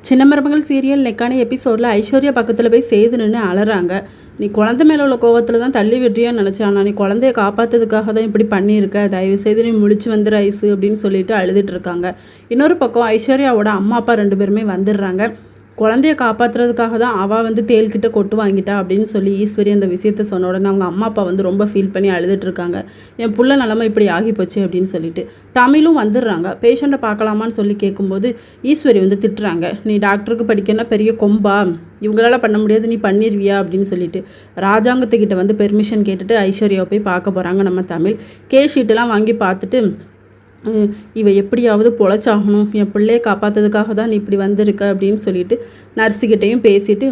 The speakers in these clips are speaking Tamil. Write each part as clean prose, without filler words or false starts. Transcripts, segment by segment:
சின்ன மருமகள் சீரியல் நெக்கான எபிசோடில் ஐஸ்வர்யா பக்கத்தில் போய் சேது நின்று அலறாங்க. நீ குழந்தை மேலே உள்ள கோவத்தில் தான் தள்ளி விட்றியான்னு நினச்சேன். ஆனால் நீ குழந்தைய காப்பாற்றுறதுக்காக தான் இப்படி பண்ணியிருக்க. தயவு செய்து நீ முழிச்சு வந்துரு ஐஸு அப்படின்னு சொல்லிட்டு அழுதுட்டு இருக்காங்க. இன்னொரு பக்கம் ஐஸ்வர்யாவோட அம்மா அப்பா 2 பேருமே வந்துடுறாங்க. குழந்தைய காப்பாற்றுறதுக்காக தான் அவள் வந்து தேல்கிட்ட கொட்டு வாங்கிட்டா அப்படின்னு சொல்லி ஈஸ்வரி அந்த விஷயத்த சொன்ன உடனே அவங்க அம்மா அப்பா வந்து ரொம்ப ஃபீல் பண்ணி அழுதுட்டுருக்காங்க. என் புள்ள நிலமை இப்படி ஆகி போச்சு அப்படின்னு சொல்லிட்டு தமிழும் வந்துடுறாங்க. பேஷண்ட்டை பார்க்கலாமான்னு சொல்லி கேட்கும்போது ஈஸ்வரி வந்து திட்டுறாங்க. நீ டாக்டருக்கு படிக்கணும்னா பெரிய கொம்பா, இவங்களால பண்ண முடியாது, நீ பண்ணிடுவியா அப்படின்னு சொல்லிட்டு ராஜாங்கத்துக்கிட்ட வந்து பெர்மிஷன் கேட்டுட்டு ஐஸ்வர்யாவை போய் பார்க்க போகிறாங்க நம்ம தமிழ். ஷீட்டெல்லாம் வாங்கி பார்த்துட்டு இவ எப்படியாவது பொழைச்சாகணும், என் பிள்ளையை காப்பாற்றுறதுக்காக தான் நீ இப்படி வந்திருக்க அப்படின்னு சொல்லிட்டு நர்ஸுக்கிட்டையும் பேசிவிட்டு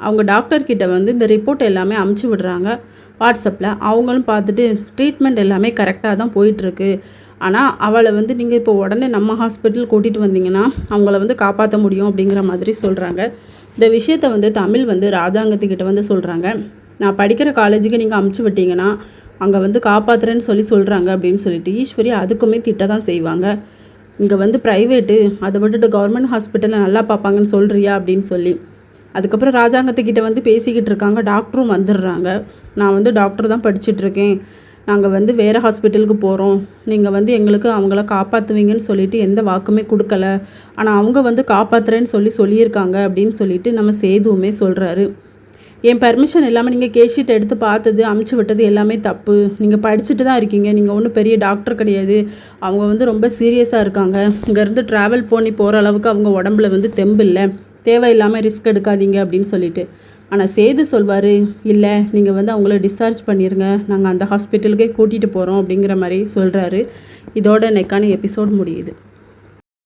அவங்க டாக்டர்கிட்ட வந்து இந்த ரிப்போர்ட் எல்லாமே அமுச்சு விடுறாங்க வாட்ஸ்அப்பில். அவங்களும் பார்த்துட்டு ட்ரீட்மெண்ட் எல்லாமே கரெக்டாக தான் போயிட்டுருக்கு. ஆனால் அவளை வந்து நீங்கள் இப்போ உடனே நம்ம ஹாஸ்பிட்டல் கூட்டிகிட்டு வந்தீங்கன்னா அவங்கள வந்து காப்பாற்ற முடியும் அப்படிங்கிற மாதிரி சொல்கிறாங்க. இந்த விஷயத்தை வந்து தமிழ் வந்து ராஜாங்கத்துக்கிட்ட வந்து சொல்கிறாங்க. நான் படிக்கிற காலேஜுக்கு நீங்கள் அமுச்சு விட்டீங்கன்னா அங்கே வந்து காப்பாற்றுறேன்னு சொல்கிறாங்க அப்படின்னு சொல்லிட்டு ஈஸ்வரி அதுக்குமே திட்ட தான் செய்வாங்க. இங்கே வந்து ப்ரைவேட்டு, அதை விட்டுட்டு கவர்மெண்ட் ஹாஸ்பிட்டலில் நல்லா பார்ப்பாங்கன்னு சொல்கிறியா அப்படின்னு சொல்லி அதுக்கப்புறம் ராஜாங்கத்துக்கிட்ட வந்து பேசிக்கிட்டு இருக்காங்க. டாக்டரும் வந்துடுறாங்க. நான் வந்து டாக்டர் தான் படிச்சுட்ருக்கேன், நாங்கள் வந்து வேறு ஹாஸ்பிட்டலுக்கு போகிறோம், நீங்கள் வந்து எங்களுக்கு அவங்கள காப்பாற்றுவீங்கன்னு சொல்லிட்டு எந்த வாக்குமே கொடுக்கல, ஆனால் அவங்க வந்து காப்பாற்றுறேன்னு சொல்லியிருக்காங்க அப்படின்னு சொல்லிட்டு நம்ம சேதுவுமே சொல்கிறாரு. என் பர்மிஷன் இல்லாமல் நீங்கள் ஷீட் எடுத்து பார்த்தது அமுச்சு விட்டது எல்லாமே தப்பு. நீங்கள் படிச்சுட்டு தான் இருக்கீங்க, நீங்கள் ஒன்றும் பெரிய டாக்டர் கிடையாது. அவங்க வந்து ரொம்ப சீரியஸாக இருக்காங்க. இங்கேருந்து ட்ராவல் பண்ணி போகிற அளவுக்கு அவங்க உடம்புல வந்து தெம்பு இல்லை, தேவையில்லாமல் ரிஸ்க் எடுக்காதீங்க அப்படின்னு சொல்லிட்டு. ஆனால் சேது சொல்வார், இல்லை நீங்கள் வந்து அவங்கள டிஸ்சார்ஜ் பண்ணிடுங்க, நாங்கள் அந்த ஹாஸ்பிட்டலுக்கே கூட்டிகிட்டு போகிறோம் அப்படிங்கிற மாதிரி சொல்கிறாரு. இதோட நெக்கான எபிசோட் முடியுது.